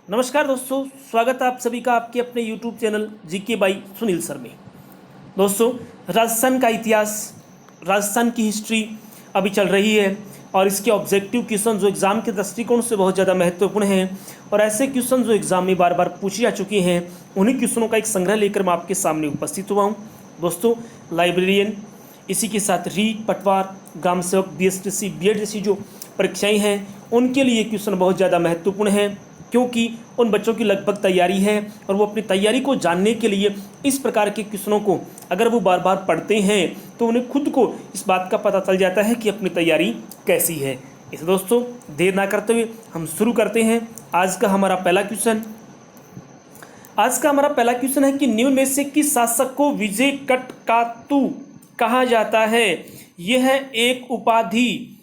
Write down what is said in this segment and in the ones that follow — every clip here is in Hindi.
नमस्कार दोस्तों, स्वागत है आप सभी का आपके अपने YouTube channel GK by Sunil sir में। दोस्तों, राजस्थान का इतिहास, राजस्थान की हिस्ट्री अभी चल रही है और इसके ऑब्जेक्टिव क्वेश्चन जो एग्ज़ाम के दृष्टिकोण से बहुत ज़्यादा महत्वपूर्ण हैं और ऐसे क्वेश्चन जो एग्ज़ाम में बार बार पूछे जा चुके हैं, उन्हीं क्वेश्चनों का एक संग्रह लेकर मैं आपके सामने उपस्थित हुआ हूँ। दोस्तों, लाइब्रेरियन, इसी के साथ रीट, पटवार, ग्राम सेवक, बीएसटीसी, बीएड जैसी जो परीक्षाएँ हैं, उनके लिए क्वेश्चन बहुत ज़्यादा महत्वपूर्ण है, क्योंकि उन बच्चों की लगभग तैयारी है और वो अपनी तैयारी को जानने के लिए इस प्रकार के क्वेश्चनों को अगर वो बार बार पढ़ते हैं तो उन्हें खुद को इस बात का पता चल जाता है कि अपनी तैयारी कैसी है। इसे दोस्तों, देर ना करते हुए हम शुरू करते हैं आज का हमारा पहला क्वेश्चन। आज का हमारा पहला क्वेश्चन है कि निम्न में से किस शासक को विजय कटकातु कहा जाता है। यह एक उपाधि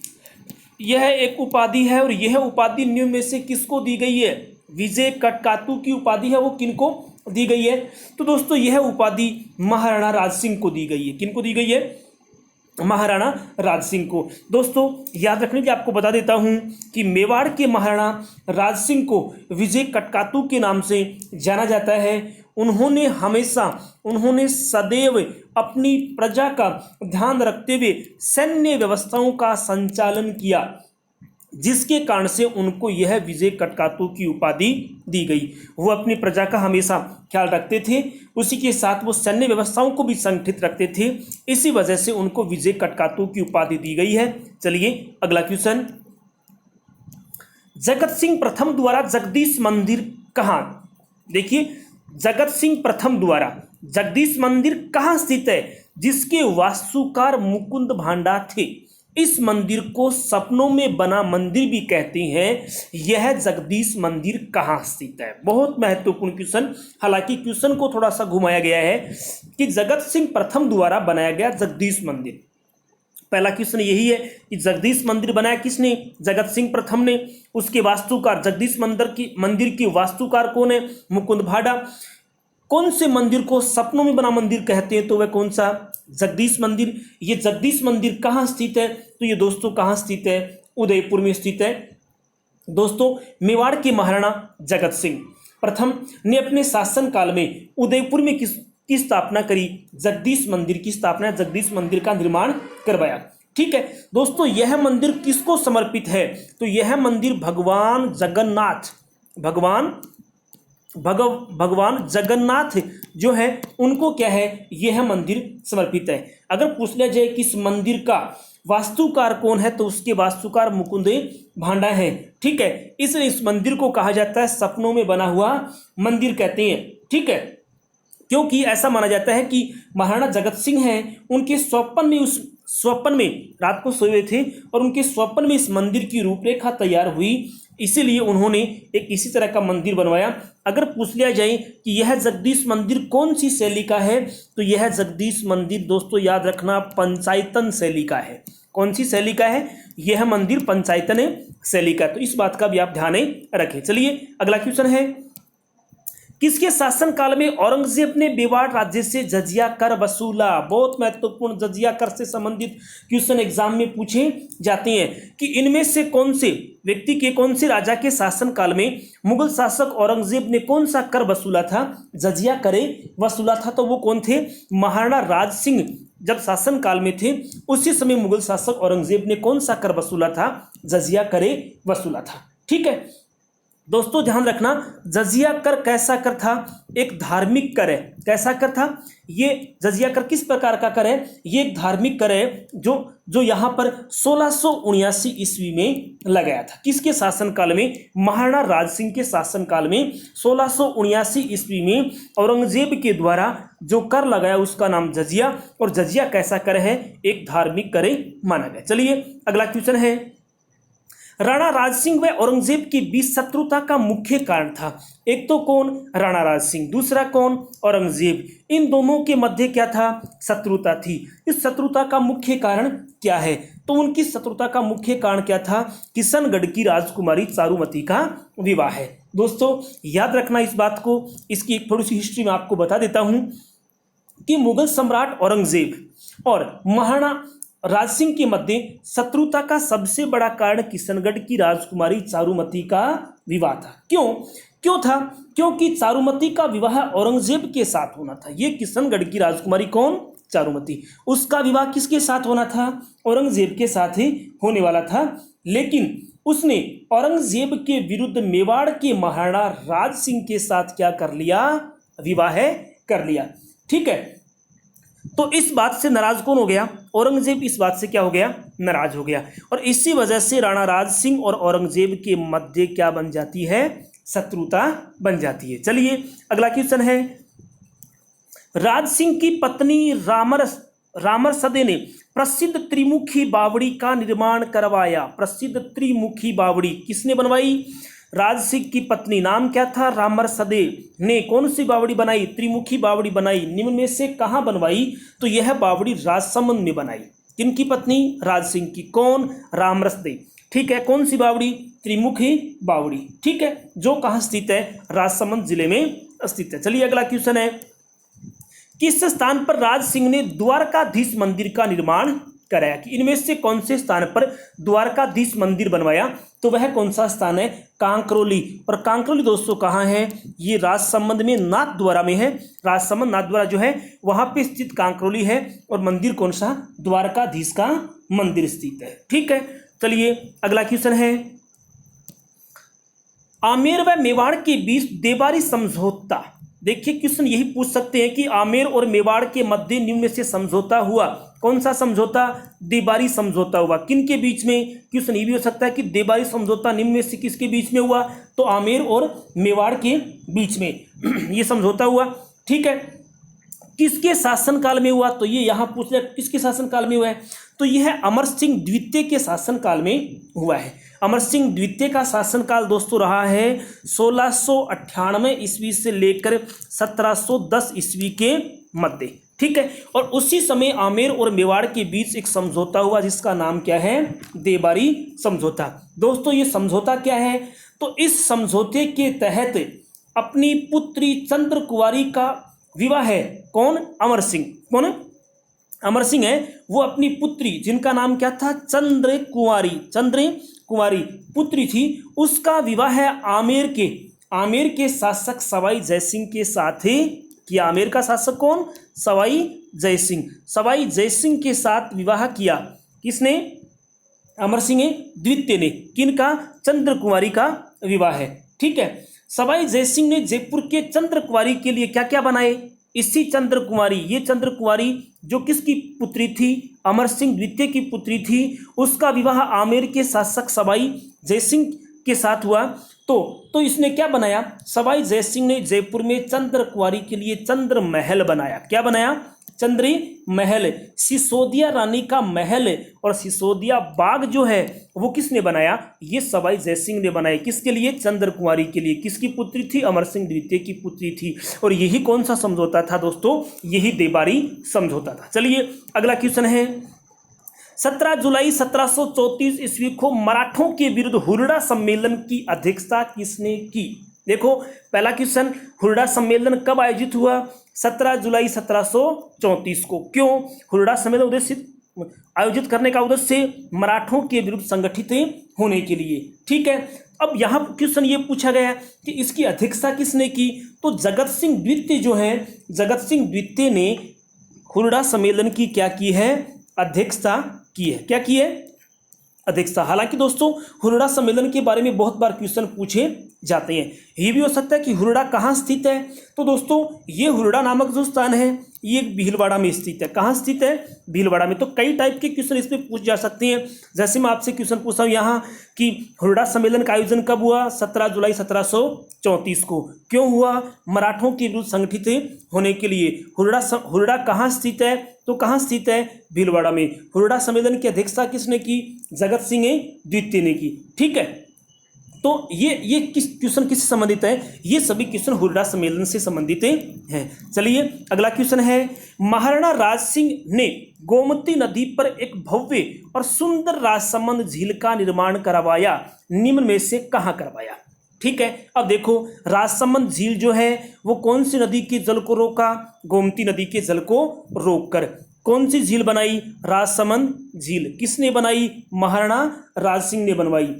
है और यह उपाधि निम्न में से किसको दी गई है। विजय कटकातु की उपाधि है, वो किनको दी गई है? तो दोस्तों, यह उपाधि महाराणा राज सिंह को दी गई है। किनको दी गई है? महाराणा राज सिंह को। दोस्तों, याद रखने के आपको बता देता हूं कि मेवाड़ के महाराणा राज सिंह को विजय कटकातु के नाम से जाना जाता है। उन्होंने सदैव अपनी प्रजा का ध्यान रखते हुए सैन्य व्यवस्थाओं का संचालन किया, जिसके कारण से उनको यह विजय कटकातु की उपाधि दी गई। वो अपनी प्रजा का हमेशा ख्याल रखते थे, उसी के साथ वो सैन्य व्यवस्थाओं को भी संगठित रखते थे, इसी वजह से उनको विजय कटकातु की उपाधि दी गई है। चलिए अगला क्वेश्चन। जगत सिंह प्रथम द्वारा जगदीश मंदिर कहाँ? देखिए, जगत सिंह प्रथम द्वारा जगदीश मंदिर कहाँ स्थित है, जिसके वास्तुकार मुकुंद भांडा थे। इस मंदिर को सपनों में बना मंदिर भी कहते हैं। यह जगदीश मंदिर कहाँ स्थित है? बहुत महत्वपूर्ण क्वेश्चन। हालांकि क्वेश्चन को थोड़ा सा घुमाया गया है कि जगत सिंह प्रथम द्वारा बनाया गया जगदीश मंदिर। पहला क्वेश्चन यही है कि जगदीश मंदिर बनाया किसने? जगत सिंह प्रथम ने। उसके वास्तुकार, जगदीश मंदिर की वास्तुकार कौन है? मुकुंद भाड़ा। कौन से मंदिर को सपनों में बना मंदिर कहते हैं? तो वह कौन सा? जगदीश मंदिर। ये जगदीश मंदिर कहाँ स्थित है? तो ये दोस्तों कहाँ स्थित है? उदयपुर में स्थित है। दोस्तों, मेवाड़ के महाराणा जगत सिंह प्रथम ने अपने शासन काल में उदयपुर में की स्थापना करी, जगदीश मंदिर की स्थापना, जगदीश मंदिर का निर्माण करवाया। ठीक है दोस्तों, यह मंदिर किसको समर्पित है? तो यह मंदिर भगवान जगन्नाथ जो है उनको क्या है, यह मंदिर समर्पित है। अगर पूछ लिया जाए कि इस मंदिर का वास्तुकार कौन है, तो उसके वास्तुकार मुकुंद भांडा है। ठीक है, इसलिए इस मंदिर को कहा जाता है सपनों में बना हुआ मंदिर कहते हैं। ठीक है, क्योंकि ऐसा माना जाता है कि महाराणा जगत सिंह हैं, उनके स्वप्न में रात को सोए थे और उनके स्वप्न में इस मंदिर की रूपरेखा तैयार हुई, इसीलिए उन्होंने एक इसी तरह का मंदिर बनवाया। अगर पूछ लिया जाए कि यह जगदीश मंदिर कौन सी शैली का है, तो यह जगदीश मंदिर दोस्तों याद रखना पंचायतन शैली का है। कौन सी शैली का है? यह मंदिर पंचायतन शैली का। तो इस बात का भी आप ध्यान रखें। चलिए अगला क्वेश्चन है, किसके शासन काल में औरंगजेब ने मेवाड़ राज्य से जजिया कर वसूला? बहुत महत्वपूर्ण जजिया कर से संबंधित क्वेश्चन एग्जाम में पूछे जाते हैं कि इनमें से कौन से व्यक्ति के, कौन से राजा के शासन काल में मुगल शासक औरंगजेब ने कौन सा कर वसूला था? जजिया करे वसूला था। तो वो कौन थे? महाराणा राज सिंह जब शासन काल में थे, उसी समय मुगल शासक औरंगजेब ने कौन सा कर वसूला था? जजिया करे वसूला था। ठीक है दोस्तों, ध्यान रखना, जजिया कर कैसा कर था? एक धार्मिक कर है। कैसा कर था? ये जजिया कर किस प्रकार का कर है? ये एक धार्मिक कर है जो यहाँ पर 1679 ईस्वी में लगाया था। किसके शासन काल में? महाराणा राज सिंह के शासन काल में 1679 ईस्वी में औरंगजेब के द्वारा जो कर लगाया उसका नाम जजिया, और जजिया कैसा कर है? एक धार्मिक कर माना गया। चलिए अगला क्वेश्चन है, राणा राज सिंह व औरंगजेब के बीच शत्रुता का मुख्य कारण था। एक तो कौन? राणा राज सिंह। दूसरा कौन? औरंगजेब। इन दोनों के मध्य क्या था? शत्रुता थी। इस शत्रुता का मुख्य कारण क्या है? तो उनकी शत्रुता का मुख्य कारण क्या था? किशनगढ़ की राजकुमारी चारुमती का विवाह है। दोस्तों याद रखना इस बात को। इसकी एक थोड़ी सी हिस्ट्री मैं आपको बता देता हूं कि मुगल सम्राट औरंगजेब और महाराणा राज सिंह के मध्य शत्रुता का सबसे बड़ा कारण किशनगढ़ की राजकुमारी चारुमती का विवाह था। क्यों क्यों था? क्योंकि चारुमती का विवाह औरंगजेब के साथ होना था। ये किशनगढ़ की राजकुमारी कौन? चारुमती। उसका विवाह किसके साथ होना था? औरंगजेब के साथ ही होने वाला था। लेकिन उसने औरंगजेब के विरुद्ध मेवाड़ के महाराणा राज सिंह के साथ क्या कर लिया? विवाह कर लिया। ठीक है, तो इस बात से नाराज कौन हो गया? औरंगजेब इस बात से क्या हो गया? नाराज हो गया। और इसी वजह से राणा राज सिंह और औरंगजेब के मध्य क्या बन जाती है? शत्रुता बन जाती है। चलिए अगला क्वेश्चन है, राज सिंह की पत्नी रामरसदे ने प्रसिद्ध त्रिमुखी बावड़ी का निर्माण करवाया। प्रसिद्ध त्रिमुखी बावड़ी किसने बनवाई? राज सिंह की पत्नी, नाम क्या था? रामरसदे ने कौन सी बावड़ी बनाई? त्रिमुखी बावड़ी बनाई। निम्न में से कहाँ बनवाई? तो यह बावड़ी राजसमंद में बनाई। किनकी पत्नी? राज सिंह की। कौन? रामरसदे। ठीक है, कौन सी बावड़ी? त्रिमुखी बावड़ी। ठीक है, जो कहाँ स्थित है? राजसमंद जिले में स्थित है। चलिए अगला क्वेश्चन है, किस स्थान पर राज सिंह ने द्वारकाधीश मंदिर का निर्माण कराया? कि इनमें से कौन से स्थान पर द्वारकाधीश मंदिर बनवाया? तो वह कौन सा स्थान है? कांकरोली। और कांकरोली दोस्तों कहाँ है? ये राजसमंद में नाथद्वारा में है। राजसमंद नाथद्वारा जो है वहां पे स्थित कांकरोली है। और मंदिर कौन सा? द्वारकाधीश का मंदिर स्थित है। ठीक है, चलिए अगला क्वेश्चन है, आमेर व मेवाड़ के बीच देबारी समझौता। देखिए क्वेश्चन यही पूछ सकते हैं कि आमेर और मेवाड़ के मध्य निम्न में से समझौता हुआ। कौन सा समझौता? देबारी समझौता हुआ। किन के बीच में? क्वेश्चन ये भी हो सकता है कि देबारी समझौता निम्न में से किसके बीच में हुआ? तो आमेर और मेवाड़ के बीच में ये समझौता हुआ। ठीक है, किसके शासनकाल में हुआ? तो ये यहाँ पूछ लिया किसके शासनकाल में हुआ है? तो यह अमर सिंह द्वितीय के शासनकाल में हुआ है। अमर सिंह द्वितीय का शासनकाल दोस्तों रहा है 1698 ईस्वी से लेकर 1710 ईस्वी के मध्य। ठीक है, और उसी समय आमेर और मेवाड़ के बीच एक समझौता हुआ जिसका नाम क्या है? देबारी समझौता। दोस्तों ये समझौता क्या है? तो इस समझौते के तहत अपनी पुत्री चंद्र कुंवारी का विवाह है। कौन? अमर सिंह। कौन? अमर सिंह है, वो अपनी पुत्री जिनका नाम क्या था? चंद्र कुंवारी पुत्री थी, उसका विवाह है आमेर के शासक सवाई जयसिंह के साथ ही किया। आमेर का शासक कौन? सवाई जयसिंह के साथ विवाह किया। किसने? अमर सिंह द्वितीय ने। किनका? चंद्र कुंवारी का विवाह है। ठीक है, सवाई जयसिंह ने जयपुर के चंद्र कुंवारी के लिए क्या क्या बनाए? इसी चंद्र कुंवारी, ये चंद्र कुंवारी जो किसकी पुत्री थी? अमर सिंह द्वितीय की पुत्री थी। उसका विवाह आमेर के शासक सवाई जयसिंह के साथ हुआ। तो इसने क्या बनाया? सवाई जयसिंह ने जयपुर में चंद्र कुंवारी के लिए चंद्र महल बनाया। क्या बनाया? चंद्री महल। सिसोदिया रानी का महल और सिसोदिया बाग जो है वो किसने बनाया? ये सवाई जयसिंह ने बनाए। किसके लिए? चंद्र कुंवारी के लिए। किसकी पुत्री थी? अमर सिंह द्वितीय की पुत्री थी। और यही कौन सा समझौता था दोस्तों? यही देबारी समझौता था। चलिए अगला क्वेश्चन है, 17 जुलाई 1734 ईस्वी को मराठों के विरुद्ध हुरडा सम्मेलन की अध्यक्षता किसने की? देखो पहला क्वेश्चन, हुरडा सम्मेलन कब आयोजित हुआ? 17 जुलाई 1734 को। क्यों? हुरडा सम्मेलन उद्देश्य आयोजित करने का उद्देश्य मराठों के विरुद्ध संगठित होने के लिए। ठीक है, अब यहाँ क्वेश्चन ये पूछा गया कि इसकी अध्यक्षता किसने की? तो जगत सिंह द्वितीय जो है, जगत सिंह द्वितीय ने हुरडा सम्मेलन की क्या की है? अध्यक्षता की है। क्या की है? अध्यक्षता। हालांकि दोस्तों हुरडा सम्मेलन के बारे में बहुत बार क्वेश्चन पूछे जाते हैं। ये भी हो सकता है कि हुरडा कहाँ स्थित है? तो दोस्तों ये हुरडा नामक जो स्थान है ये भीलवाड़ा में स्थित है। कहाँ स्थित है? भीलवाड़ा में। तो कई टाइप के क्वेश्चन इसमें पूछ जा सकते हैं। जैसे मैं आपसे क्वेश्चन पूछा हूँ यहाँ कि हुरडा सम्मेलन का आयोजन कब हुआ? 17 जुलाई 1734 को। क्यों हुआ? मराठों के विरुद्ध संगठित होने के लिए। हुरडा कहाँ स्थित है? तो कहाँ स्थित है? भीलवाड़ा में। हुरडा सम्मेलन की अध्यक्षता किसने की? जगत सिंह द्वितीय ने की। ठीक है, तो ये किस क्वेश्चन किससे संबंधित है? ये सभी क्वेश्चन हुरडा सम्मेलन से संबंधित हैं। चलिए अगला क्वेश्चन है, महाराणा राज सिंह ने गोमती नदी पर एक भव्य और सुंदर राजसमंद झील का निर्माण करवाया। निम्न में से कहाँ करवाया? ठीक है, अब देखो राजसमंद झील जो है वो कौन सी नदी के जल को रोका? गोमती नदी के जल को रोककर। कौन सी झील बनाई? राजसमंद झील। किसने बनाई? महाराणा राज सिंह ने बनवाई।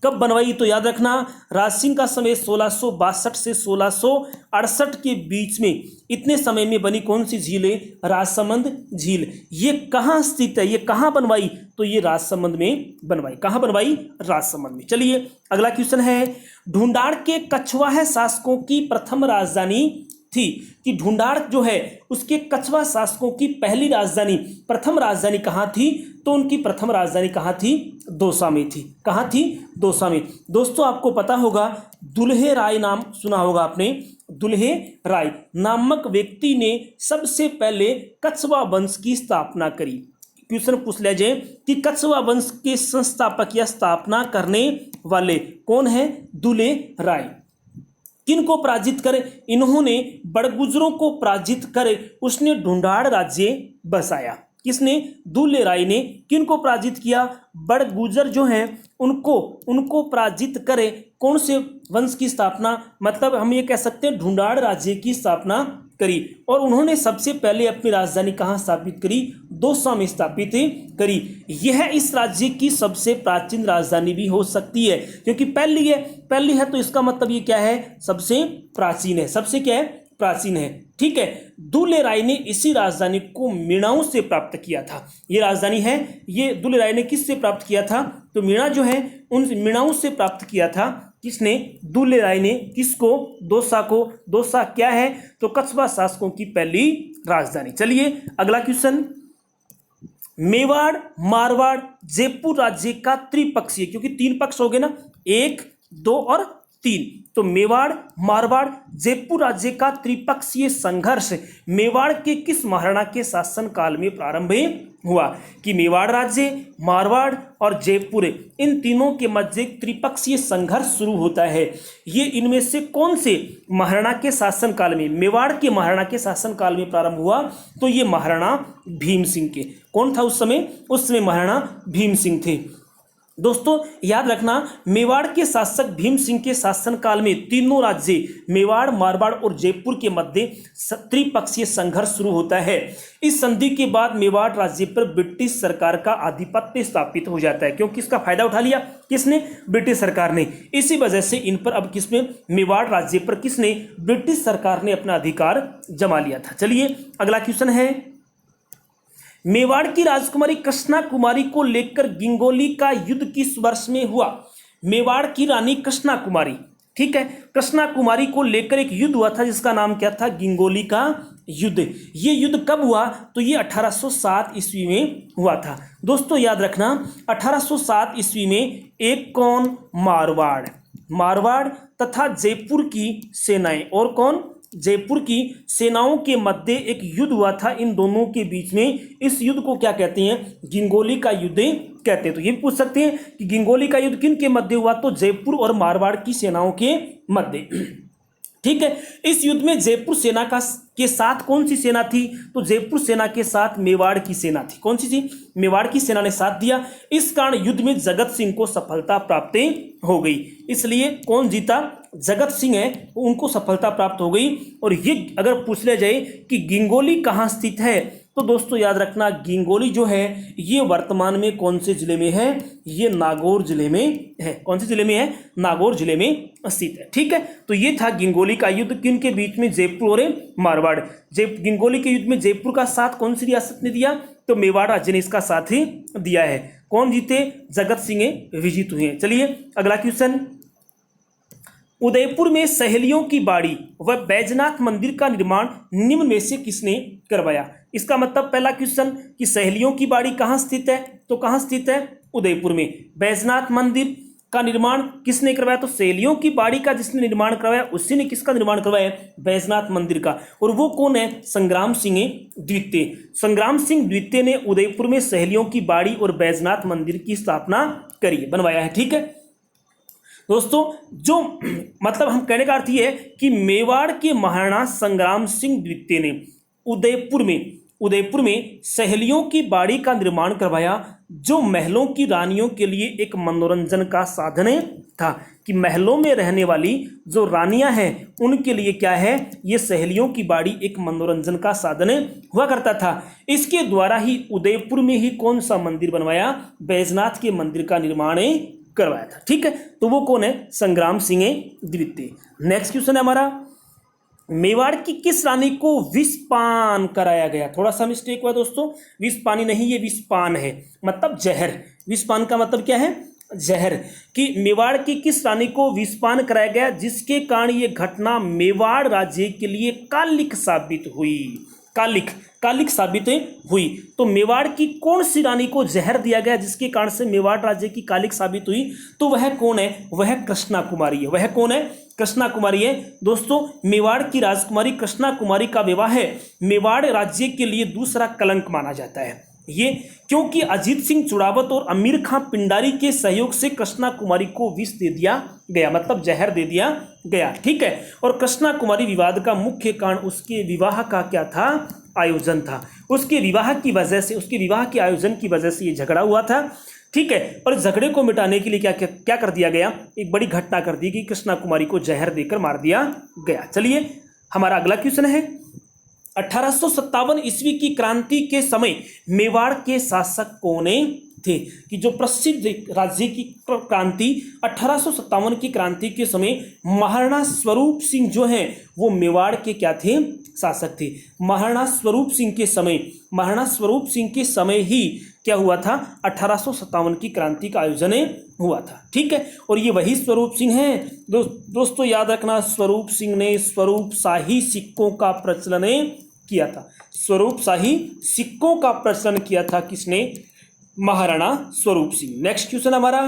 कब बनवाई? तो याद रखना, राज सिंह का समय 1662 से 1668 के बीच में, इतने समय में बनी कौन सी झील है? राजसमंद झील। ये कहाँ स्थित है? ये कहाँ बनवाई? तो ये राजसमंद में बनवाई। कहाँ बनवाई? राजसमंद में। चलिए अगला क्वेश्चन है, ढूंढाड़ के कछवाहा शासकों की प्रथम राजधानी थी, कि ढूंढाड़ जो है उसके कछवा शासकों की पहली राजधानी, प्रथम राजधानी कहाँ थी? तो उनकी प्रथम राजधानी कहाँ थी? दौसा में थी। कहाँ थी? दौसा में। दोस्तों आपको पता होगा, दुल्हे राय नाम सुना होगा आपने। दुल्हे राय नामक व्यक्ति ने सबसे पहले कछवा वंश की स्थापना करी। क्वेश्चन पूछ लिया जाए कि कछवा वंश के संस्थापक या स्थापना करने वाले कौन है? दुल्हे राय। किनको पराजित करे? इन्होंने बड़गुजरों को पराजित करे उसने ढूंढाड़ राज्य बसाया। किसने? दुल्हे राय ने। किनको पराजित किया? बड़गुजर जो हैं उनको पराजित करे। कौन से वंश की स्थापना? मतलब हम ये कह सकते हैं ढूंढाड़ राज्य की स्थापना करी। और उन्होंने सबसे पहले अपनी राजधानी कहाँ स्थापित करी? दौसा में स्थापित करी। यह इस राज्य की सबसे प्राचीन राजधानी भी हो सकती है, क्योंकि पहली है तो इसका मतलब ये क्या है? सबसे प्राचीन है। सबसे क्या है? प्राचीन है। ठीक है। दुल्हे राय ने इसी राजधानी को मीणाओं से प्राप्त किया था। ये राजधानी है, ये दुल्हे राय ने किससे प्राप्त किया था? तो मीणा जो है उन मीणाओं से प्राप्त किया था। किसने? दुल्हे राय ने। किसको? दौसा को। दौसा क्या है? तो कछवा शासकों की पहली राजधानी। चलिए अगला क्वेश्चन, मेवाड़, मारवाड़, जयपुर राज्य का त्रिपक्षीय, क्योंकि तीन पक्ष हो गए ना, 1, 2 और 3, तो मेवाड़, मारवाड़, जयपुर राज्य का त्रिपक्षीय संघर्ष मेवाड़ के किस महाराणा के शासन काल में प्रारंभ हुआ? कि मेवाड़ राज्य, मारवाड़ और जयपुर, इन तीनों के मध्य त्रिपक्षीय संघर्ष शुरू होता है। ये इनमें से कौन से महाराणा के शासन काल में? मेवाड़ के महाराणा के शासन काल में प्रारंभ हुआ। तो ये महाराणा भीम सिंह के। कौन था उस समय? उस समय महाराणा भीम सिंह थे। दोस्तों याद रखना, मेवाड़ के शासक भीम सिंह के शासनकाल में तीनों राज्य मेवाड़, मारवाड़ और जयपुर के मध्य त्रिपक्षीय संघर्ष शुरू होता है। इस संधि के बाद मेवाड़ राज्य पर ब्रिटिश सरकार का आधिपत्य स्थापित हो जाता है, क्योंकि इसका फायदा उठा लिया किसने? ब्रिटिश सरकार ने। इसी वजह से इन पर अब किसमें? मेवाड़ राज्य पर किसने? ब्रिटिश सरकार ने अपना अधिकार जमा लिया था। चलिए अगला क्वेश्चन है, मेवाड़ की राजकुमारी कृष्णा कुमारी को लेकर गिंगोली का युद्ध किस वर्ष में हुआ? मेवाड़ की रानी कृष्णा कुमारी, ठीक है, कृष्णा कुमारी को लेकर एक युद्ध हुआ था जिसका नाम क्या था? गिंगोली का युद्ध। ये युद्ध कब हुआ? तो ये 1807 ईस्वी में हुआ था। दोस्तों याद रखना, 1807 ईस्वी में एक कौन? मारवाड़ तथा जयपुर की सेनाएं, और कौन? जयपुर की सेनाओं के मध्य एक युद्ध हुआ था इन दोनों के बीच में। इस युद्ध को क्या कहते हैं? गिंगोली का युद्ध कहते हैं। तो ये पूछ सकते हैं कि गिंगोली का युद्ध किन के मध्य हुआ? तो जयपुर और मारवाड़ की सेनाओं के मध्य। ठीक है। इस युद्ध में जयपुर सेना के साथ कौन सी सेना थी? तो जयपुर सेना के साथ मेवाड़ की सेना थी। कौन सी थी? मेवाड़ की सेना ने साथ दिया। इस कारण युद्ध में जगत सिंह को सफलता प्राप्त हो गई। इसलिए कौन जीता? जगत सिंह है, उनको सफलता प्राप्त हो गई। और ये अगर पूछ लिया जाए कि गिंगोली कहाँ स्थित है, तो दोस्तों याद रखना, गिंगोली जो है ये वर्तमान में कौन से जिले में है? ये नागौर जिले में है। कौन से जिले में है? नागौर जिले में स्थित है। ठीक है। तो ये था गिंगोली का युद्ध किन के बीच में? जयपुर और मारवाड़। गिंगोली के युद्ध में जयपुर का साथ कौन सी रियासत ने दिया? तो मेवाड़ राज्य ने इसका साथ ही दिया है। कौन जीते? जगत सिंह विजित हुए। चलिए अगला क्वेश्चन, उदयपुर में सहेलियों की बाड़ी व बैजनाथ मंदिर का निर्माण निम्न में से किसने करवाया? इसका मतलब पहला क्वेश्चन कि सहेलियों की बाड़ी कहाँ स्थित है? तो कहाँ स्थित है? उदयपुर में। बैजनाथ मंदिर का निर्माण किसने करवाया? तो सहेलियों की बाड़ी का जिसने निर्माण करवाया उसी ने किसका निर्माण करवाया? बैजनाथ मंदिर का। और वो कौन है? संग्राम सिंह द्वितीय। संग्राम सिंह द्वितीय ने उदयपुर में सहेलियों की बाड़ी और बैजनाथ मंदिर की स्थापना करी, बनवाया है। ठीक है दोस्तों, जो मतलब हम कहने का अर्थ ये है कि मेवाड़ के महाराणा संग्राम सिंह द्वितीय ने उदयपुर में सहेलियों की बाड़ी का निर्माण करवाया, जो महलों की रानियों के लिए एक मनोरंजन का साधन था, कि महलों में रहने वाली जो रानियां हैं उनके लिए क्या है, ये सहेलियों की बाड़ी एक मनोरंजन का साधन हुआ करता था। इसके द्वारा ही उदयपुर में ही कौन सा मंदिर बनवाया, बैजनाथ के मंदिर का निर्माण करवाया था। ठीक है, तो वो कौन है, संग्राम सिंह द्वितीय। नेक्स्ट क्वेश्चन है हमारा, मेवाड़ की किस रानी को विषपान कराया गया। थोड़ा सा मिस्टेक हुआ दोस्तों, विषपानी नहीं, ये विषपान है, मतलब जहर। विषपान का मतलब क्या है, जहर। कि मेवाड़ की किस रानी को विषपान कराया गया, जिसके कारण ये घटना मेवाड़ राज्य के लिए कालिक साबित हुई। कालिक साबित हुई। तो मेवाड़ की कौन सी रानी को जहर दिया गया जिसके कारण से मेवाड़ राज्य की कालिक साबित हुई, तो वह कौन है, वह कृष्णा कुमारी है। वह कौन है, कृष्णा कुमारी है। दोस्तों, मेवाड़ की राजकुमारी कृष्णा कुमारी का विवाह है मेवाड़ राज्य के लिए दूसरा कलंक माना जाता है। ये क्योंकि अजीत सिंह चुड़ावत और अमीर खां पिंडारी के सहयोग से कृष्णा कुमारी को विष दे दिया गया, मतलब जहर दे दिया गया। ठीक है, और कृष्णा कुमारी विवाद का मुख्य कारण उसके विवाह का क्या था, आयोजन था। उसके विवाह की वजह से, उसके विवाह के आयोजन की वजह से ये झगड़ा हुआ था। ठीक है, और झगड़े को मिटाने के लिए क्या कर दिया गया, एक बड़ी घटना कर दी कि कृष्णा कुमारी को जहर देकर मार दिया गया। चलिए हमारा अगला क्वेश्चन है, 1857 ईस्वी की क्रांति के समय मेवाड़ के शासक कौन थे। कि जो प्रसिद्ध राज्य की क्रांति 1857 की क्रांति के समय महाराणा स्वरूप सिंह जो हैं वो मेवाड़ के क्या थे, शासक थे। महाराणा स्वरूप सिंह के समय ही क्या हुआ था, 1857 की क्रांति का आयोजन हुआ था। ठीक है, और ये वही स्वरूप सिंह हैं दोस्तों, याद रखना, स्वरूप सिंह ने स्वरूप शाही सिक्कों का प्रचलन किया था। स्वरूप शाही सिक्कों का प्रचलन किया था किसने, महाराणा स्वरूप सिंह। नेक्स्ट क्वेश्चन हमारा,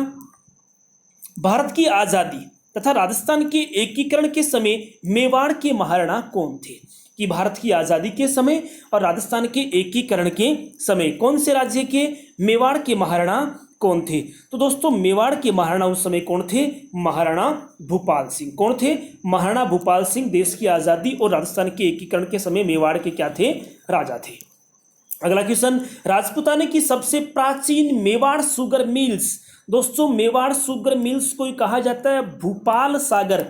भारत की आजादी तथा राजस्थान के एकीकरण के समय मेवाड़ के महाराणा कौन थे। कि भारत की आजादी के समय और राजस्थान के एकीकरण के समय कौन से राज्य के मेवाड़ के महाराणा कौन थे। तो दोस्तों, मेवाड़ के महाराणा उस समय कौन थे, महाराणा भूपाल सिंह। कौन थे, महाराणा भूपाल सिंह। देश की आजादी और राजस्थान के एकीकरण के समय मेवाड़ के क्या थे, राजा थे। अगला क्वेश्चन, राजपूताने की सबसे प्राचीन मेवाड़ शुगर मिल्स। दोस्तों, मेवाड़ शुगर मिल्स को कहा जाता है भूपाल सागर।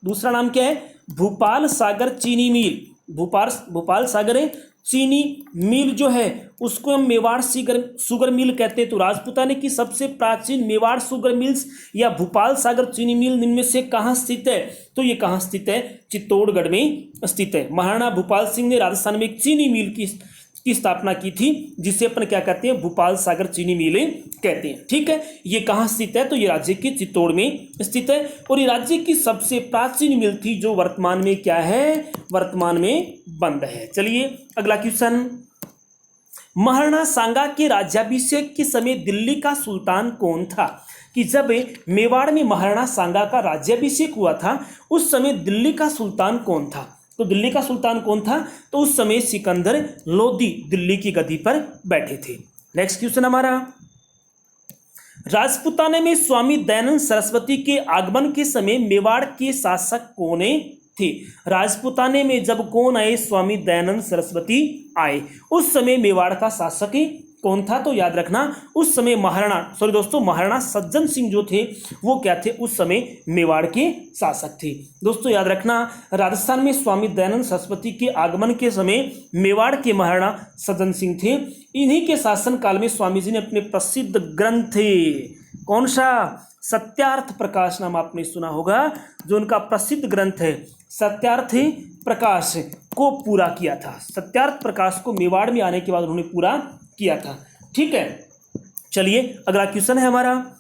दूसरा नाम क्या है, भूपाल सागर चीनी मिल। भूपाल सागर चीनी मिल जो है उसको हम मेवाड़ शुगर मिल कहते हैं। तो राजपूताने की सबसे प्राचीन मेवाड़ शुगर मिल्स या भूपाल सागर चीनी मिल इनमें से कहाँ स्थित है, तो ये कहाँ स्थित है, चित्तौड़गढ़ में स्थित है। महाराणा भूपाल सिंह ने राजस्थान में एक चीनी मिल की स्थापना की थी जिसे अपन क्या कहते हैं, भूपाल सागर चीनी मिल कहते हैं। ठीक है, ये कहाँ स्थित है, तो ये राज्य के चित्तौड़ में स्थित है और ये राज्य की सबसे प्राचीन मिल थी जो वर्तमान में क्या है, वर्तमान में बंद है। चलिए अगला क्वेश्चन, महाराणा सांगा के राज्याभिषेक के समय दिल्ली का सुल्तान कौन था। कि जब मेवाड़ में महाराणा सांगा का राज्याभिषेक हुआ था उस समय दिल्ली का सुल्तान कौन था। तो दिल्ली का सुल्तान कौन था, तो उस समय सिकंदर लोदी दिल्ली की गद्दी पर बैठे थे। नेक्स्ट क्वेश्चन हमारा, राजपूताने में स्वामी दयानंद सरस्वती के आगमन के समय मेवाड़ के शासक कौन थे। राजपूताने में जब कौन आए, स्वामी दयानंद सरस्वती आए। उस समय मेवाड़ का शासक कौन था, तो याद रखना उस समय महाराणा सज्जन सिंह जो थे वो क्या थे, उस समय मेवाड़ के शासक थे। दोस्तों याद रखना, राजस्थान में स्वामी दयानंद सरस्वती के आगमन के समय मेवाड़ के महाराणा सज्जन सिंह थे। इन्हीं के शासन काल में स्वामी जी ने अपने प्रसिद्ध ग्रंथ, कौन सा, सत्यार्थ प्रकाश नाम आपने सुना होगा, जो उनका प्रसिद्ध ग्रंथ है सत्यार्थ प्रकाश को पूरा किया था। सत्यार्थ प्रकाश को मेवाड़ में आने के बाद उन्होंने पूरा किया था। ठीक है, चलिए अगला क्वेश्चन है हमारा,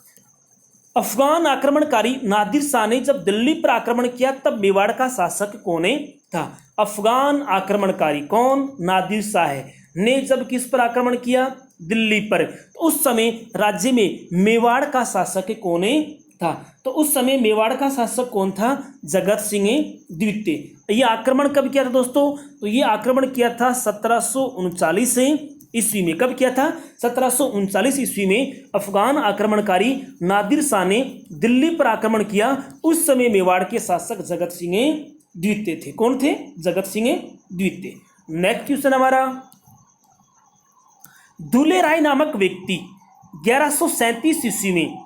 अफगान आक्रमणकारी नादिर शाह ने जब दिल्ली पर आक्रमण किया तब मेवाड़ का शासक कौन था। अफगान आक्रमणकारी कौन, नादिर शाह ने जब किस पर आक्रमण किया, दिल्ली पर, तो उस समय राज्य में मेवाड़ का शासक कौन था। तो उस समय मेवाड़ का शासक कौन था, जगत सिंह द्वितीय। ये आक्रमण कब किया था दोस्तों, तो ये आक्रमण किया था 1739 ईस्वी में। कब किया था, 1739 ईस्वी में अफगान आक्रमणकारी नादिर शाह ने दिल्ली पर आक्रमण किया। उस समय मेवाड़ के शासक जगत सिंह द्वितीय थे। कौन थे, जगत सिंह द्वितीय। नेक्स्ट क्वेश्चन हमारा, दुले राय नामक व्यक्ति 1137 ईस्वी में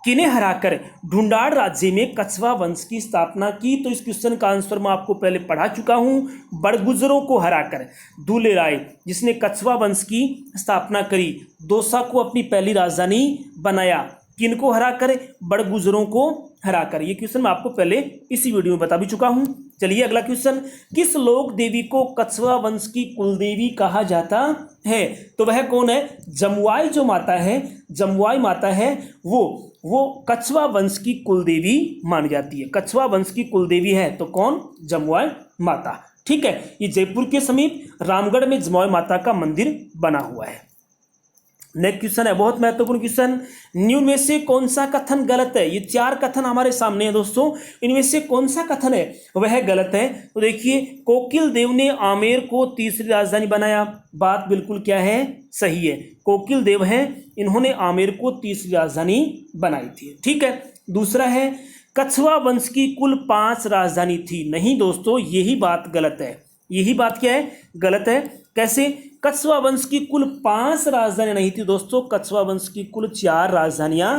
किन्हें हराकर ढूंढाड़ राज्य में कछवा वंश की स्थापना की? तो इस क्वेश्चन का आंसर मैं आपको पहले पढ़ा चुका हूं। बड़गुजरों को हराकर दूले राय जिसने कछवा वंश की स्थापना करी, दौसा को अपनी पहली राजधानी बनाया। किनको हराकर? बड़गुजरों को हराकर। ये क्वेश्चन मैं आपको पहले इसी वीडियो में बता भी चुका हूं। चलिए अगला क्वेश्चन, किस लोक देवी को कछवा वंश की कुलदेवी कहा जाता है? तो वह कौन है? जमुआई जो माता है, जमुआई माता है वो कछवा वंश की कुलदेवी मानी जाती है। कछवा वंश की कुलदेवी है तो कौन? जमुआई माता। ठीक है, ये जयपुर के समीप रामगढ़ में जमुआई माता का मंदिर बना हुआ है। नेक्स्ट क्वेश्चन है बहुत महत्वपूर्ण क्वेश्चन, निम्न में से कौन सा कथन गलत है? ये 4 कथन हमारे सामने है दोस्तों, इनमें से कौन सा कथन है वह गलत है? तो देखिए, कोकिल देव ने आमेर को तीसरी राजधानी बनाया, बात बिल्कुल क्या है? सही है। कोकिल देव हैं, इन्होंने आमेर को तीसरी राजधानी बनाई थी। ठीक है, दूसरा है कछवा वंश की कुल 5 राजधानी थी। नहीं दोस्तों, यही बात गलत है। यही बात क्या है? गलत है। कैसे? कछवा वंश की कुल 5 राजधानियां नहीं थी दोस्तों, कछवा वंश की कुल 4 राजधानियां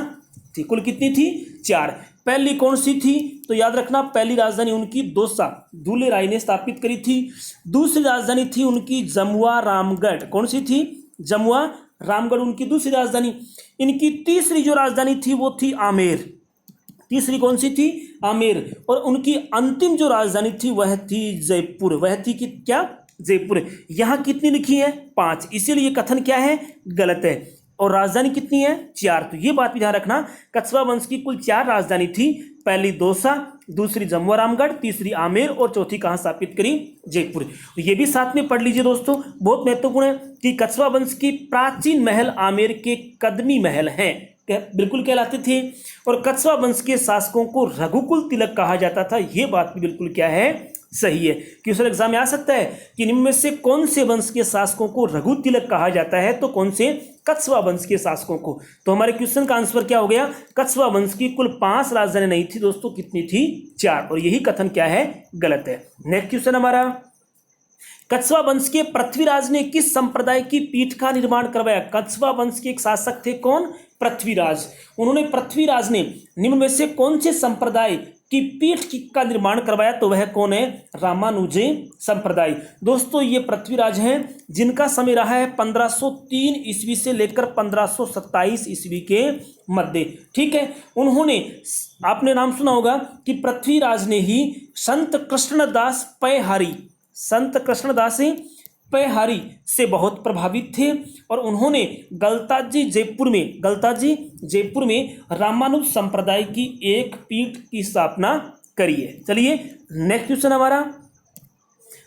थी। कुल कितनी थी? 4। पहली कौन सी थी? तो याद रखना, पहली राजधानी उनकी दौसा, दूले राय ने स्थापित करी थी। दूसरी राजधानी थी उनकी जमुआ रामगढ़। कौन सी थी? जमुआ रामगढ़ उनकी दूसरी राजधानी। इनकी तीसरी जो राजधानी थी वो थी आमेर। तीसरी कौन सी थी? आमेर। और उनकी अंतिम जो राजधानी थी वह थी जयपुर। वह थी कि क्या? जयपुर। यहां कितनी लिखी है? 5, इसीलिए कथन क्या है? गलत है। और राजधानी कितनी है? 4। तो ये बात भी ध्यान रखना, कछवा वंश की कुल 4 राजधानी थी। पहली दौसा, दूसरी जमुआ रामगढ़, तीसरी आमेर और चौथी कहां स्थापित करी? जयपुर। तो ये भी साथ में पढ़ लीजिए दोस्तों, बहुत महत्वपूर्ण है कि कछवा वंश की प्राचीन महल आमेर के कदमी महल हैं, बिल्कुल कहलाते थे। और कछवा वंश के शासकों को रघुकुल तिलक कहा जाता था। यह बात भी बिल्कुल क्या है? सही है। क्वेश्चन एग्जाम में आ सकता है कि निम्न में से कौन से वंश के शासकों को रघु तिलक कहा जाता है? तो कौन से? कछवा वंश के शासकों को। तो हमारे क्वेश्चन का आंसर क्या हो गया? कछवा वंश की कुल 5 राजधानी नहीं थी दोस्तों, कितनी थी? 4। और यही कथन क्या है? गलत है। नेक्स्ट क्वेश्चन हमारा, कछवा वंश के पृथ्वीराज ने किस संप्रदाय की पीठ का निर्माण करवाया? कछवा वंश के एक शासक थे कौन? पृथ्वीराज। उन्होंने, पृथ्वीराज ने निम्न में से कौन से संप्रदाय की पीठ का निर्माण करवाया? तो वह कौन है? रामानुजे संप्रदाय। दोस्तों ये पृथ्वीराज हैं जिनका समय रहा है 1503 ईस्वी से लेकर 1527 ईस्वी के मध्य। ठीक है, उन्होंने, आपने नाम सुना होगा कि पृथ्वीराज ने ही संत कृष्णदास पैहारी, संत कृष्णदास पैहारी से बहुत प्रभावित थे और उन्होंने गलताजी जयपुर में रामानुज संप्रदाय की एक पीठ की स्थापना करी है। चलिए नेक्स्ट क्वेश्चन हमारा,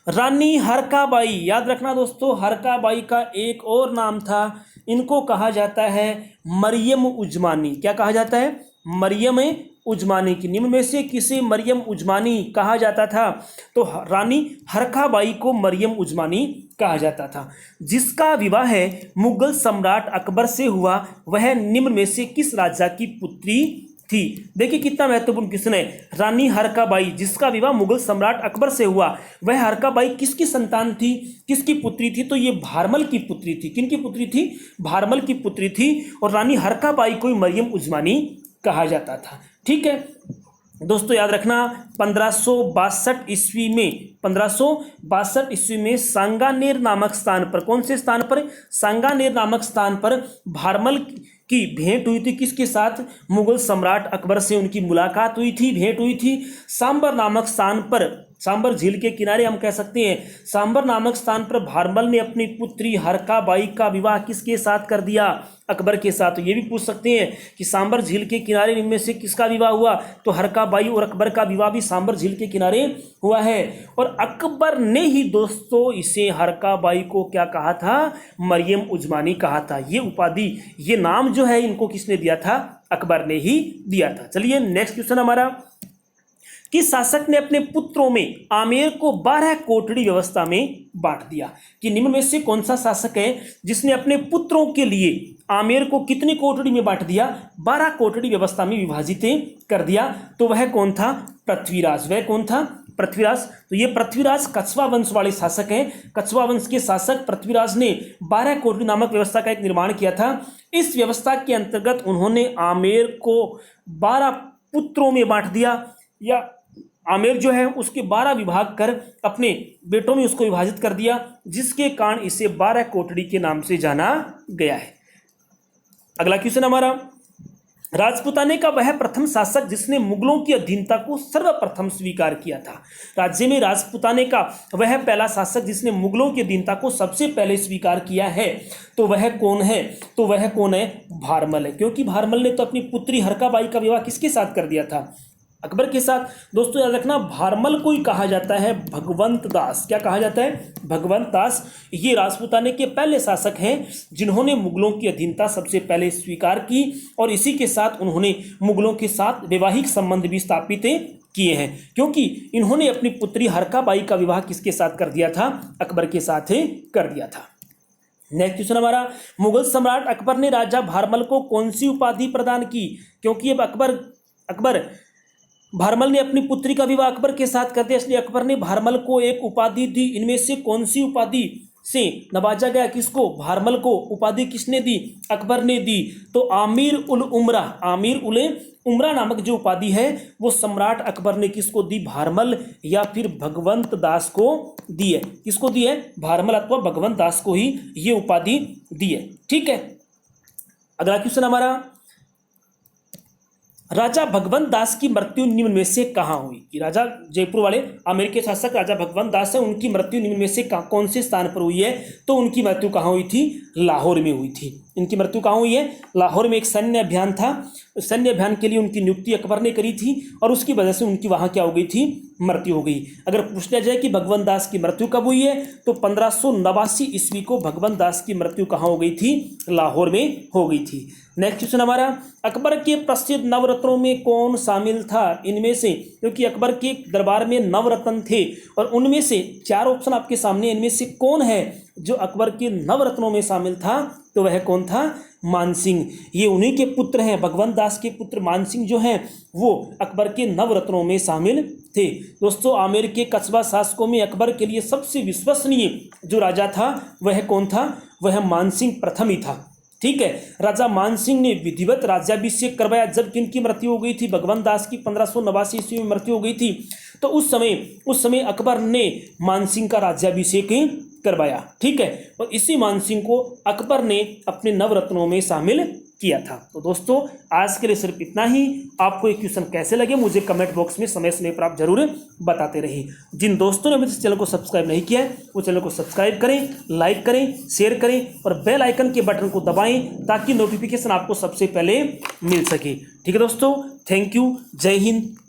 रानी हरकाबाई। याद रखना दोस्तों, हरकाबाई का एक और नाम था, इनको कहा जाता है मरियम उजमानी। क्या कहा जाता है? मरियम उजमानी। की निम्न में से किसे मरियम उजमानी कहा जाता था? तो रानी हरकाबाई को मरियम उजमानी कहा जाता था। जिसका विवाह मुगल सम्राट अकबर से हुआ, वह निम्न में से किस राजा की पुत्री थी? देखिए कितना महत्वपूर्ण क्वेश्चन है। रानी हरकाबाई, जिसका विवाह मुगल सम्राट अकबर से हुआ, वह हरकाबाई किसकी संतान थी? किसकी पुत्री थी? तो ये भारमल की पुत्री थी। किनकी पुत्री थी? भारमल की पुत्री थी। और रानी हरकाबाई को मरियम उजमानी कहा जाता था। ठीक है दोस्तों, याद रखना 1562 ईस्वी में सांगानेर नामक स्थान पर, कौन से स्थान पर? सांगानेर नामक स्थान पर भारमल की भेंट हुई थी। किसके साथ? मुगल सम्राट अकबर से उनकी मुलाकात हुई थी, भेंट हुई थी। सांबर नामक स्थान पर, सांबर झील के किनारे हम कह सकते हैं, सांबर नामक स्थान पर भारमल ने अपनी पुत्री हरकाबाई का विवाह किसके साथ कर दिया? अकबर के साथ। तो ये भी पूछ सकते हैं कि सांबर झील के किनारे इनमें से किसका विवाह हुआ? तो हरकाबाई और अकबर का विवाह भी सांबर झील के किनारे हुआ है। और अकबर ने ही दोस्तों इसे, हरकाबाई को क्या कहा था? मरियम उजमानी कहा था। ये उपाधि, ये नाम जो है इनको किसने दिया था? अकबर ने ही दिया था। चलिए नेक्स्ट क्वेश्चन हमारा, किस शासक ने अपने पुत्रों में आमेर को 12 कोठड़ी व्यवस्था में बांट दिया? कि निम्न में से कौन सा शासक है जिसने अपने पुत्रों के लिए आमेर को कितनी कोठड़ी में बांट दिया? 12 कोठड़ी व्यवस्था में विभाजित कर दिया। तो वह कौन था? पृथ्वीराज। वह कौन था? पृथ्वीराज। तो ये पृथ्वीराज कछवा वंश वाले शासक हैं। कछवा वंश के शासक पृथ्वीराज ने 12 कोटरी नामक व्यवस्था का एक निर्माण किया था। इस व्यवस्था के अंतर्गत उन्होंने आमेर को 12 पुत्रों में बांट दिया, या आमेर जो है उसके 12 विभाग कर अपने बेटों में उसको विभाजित कर दिया, जिसके कारण इसे 12 कोटड़ी के नाम से जाना गया है। अगला क्वेश्चन हमारा, राजपूताने का वह प्रथम शासक जिसने मुगलों की अधीनता को सर्वप्रथम स्वीकार किया था। राज्य में राजपूताने का वह पहला शासक जिसने मुगलों की अधीनता को सबसे पहले स्वीकार किया है, तो वह कौन है? तो वह कौन है? भारमल है। क्योंकि भारमल ने तो अपनी पुत्री हरकाबाई का विवाह किसके साथ कर दिया था? अकबर के साथ। दोस्तों याद रखना, भारमल को ही कहा जाता है भगवंत दास। क्या कहा जाता है? भगवंत दास। ये राजपूताने के पहले शासक हैं जिन्होंने मुगलों की अधीनता सबसे पहले स्वीकार की, और इसी के साथ उन्होंने मुगलों के साथ वैवाहिक संबंध भी स्थापित किए हैं, क्योंकि इन्होंने अपनी पुत्री हरकाबाई का विवाह किसके साथ कर दिया था? अकबर के साथ कर दिया था। नेक्स्ट क्वेश्चन हमारा, मुगल सम्राट अकबर ने राजा भारमल को कौन सी उपाधि प्रदान की? क्योंकि अब भारमल ने अपनी पुत्री का विवाह अकबर के साथ कर दिया, इसलिए अकबर ने भारमल को एक उपाधि दी। इनमें से कौन सी उपाधि से नवाजा गया? किसको? भारमल को। उपाधि किसने दी? अकबर ने दी। तो आमिर उल उमरा, आमिर उल उमरा नामक जो उपाधि है वो सम्राट अकबर ने किसको दी? भारमल या फिर भगवंत दास को दी है। किसको दी है? भारमल अथवा भगवंत दास को ही ये उपाधि दी है। ठीक है। अगला क्वेश्चन हमारा, राजा भगवंत दास की मृत्यु निम्न में से कहाँ हुई? कि राजा जयपुर वाले आमेर के शासक राजा भगवंत दास है, उनकी मृत्यु निम्न में से कौन से स्थान पर हुई है? तो उनकी मृत्यु कहाँ हुई थी? लाहौर में हुई थी। इनकी मृत्यु कहाँ हुई है? लाहौर में एक सैन्य अभियान था, सैन्य अभियान के लिए उनकी नियुक्ति अकबर ने करी थी, और उसकी वजह से उनकी वहाँ क्या हो गई थी? मृत्यु हो गई। अगर पूछ लिया जाए कि भगवंत दास की मृत्यु कब हुई है, तो 1589 ईस्वी को भगवंत दास की मृत्यु कहाँ हो गई थी? लाहौर में हो गई थी। नेक्स्ट क्वेश्चन हमारा, अकबर के प्रसिद्ध नवरत्नों में कौन शामिल था? इनमें से, क्योंकि अकबर के दरबार में नवरत्न थे, और उनमें से 4 ऑप्शन आपके सामने, इनमें से कौन है जो अकबर के नवरत्नों में शामिल था? तो वह कौन था? मानसिंह। ये उन्हीं के पुत्र हैं, भगवंत दास के पुत्र मानसिंह जो हैं वो अकबर के नवरत्नों में शामिल थे। दोस्तों आमेर के कस्बा शासकों में अकबर के लिए सबसे विश्वसनीय जो राजा था वह कौन था? वह मानसिंह प्रथम ही था। ठीक है। राजा मानसिंह ने विधिवत राज्याभिषेक करवाया जब किनकी मृत्यु हो गई थी? भगवंत दास की 1589 ईस्वी में मृत्यु हो गई थी। तो उस समय अकबर ने मानसिंह का राज्याभिषेक करवाया। ठीक है। और इसी मानसिंह को अकबर ने अपने नवरत्नों में शामिल किया था। तो दोस्तों आज के लिए सिर्फ इतना ही। आपको ये क्वेश्चन कैसे लगे मुझे कमेंट बॉक्स में समय समय पर आप जरूर बताते रहिए। जिन दोस्तों ने अभी इस चैनल को सब्सक्राइब नहीं किया है वो चैनल को सब्सक्राइब करें, लाइक करें, शेयर करें और बेल आइकन के बटन को दबाएं ताकि नोटिफिकेशन आपको सबसे पहले मिल सके। ठीक है दोस्तों, थैंक यू, जय हिंद।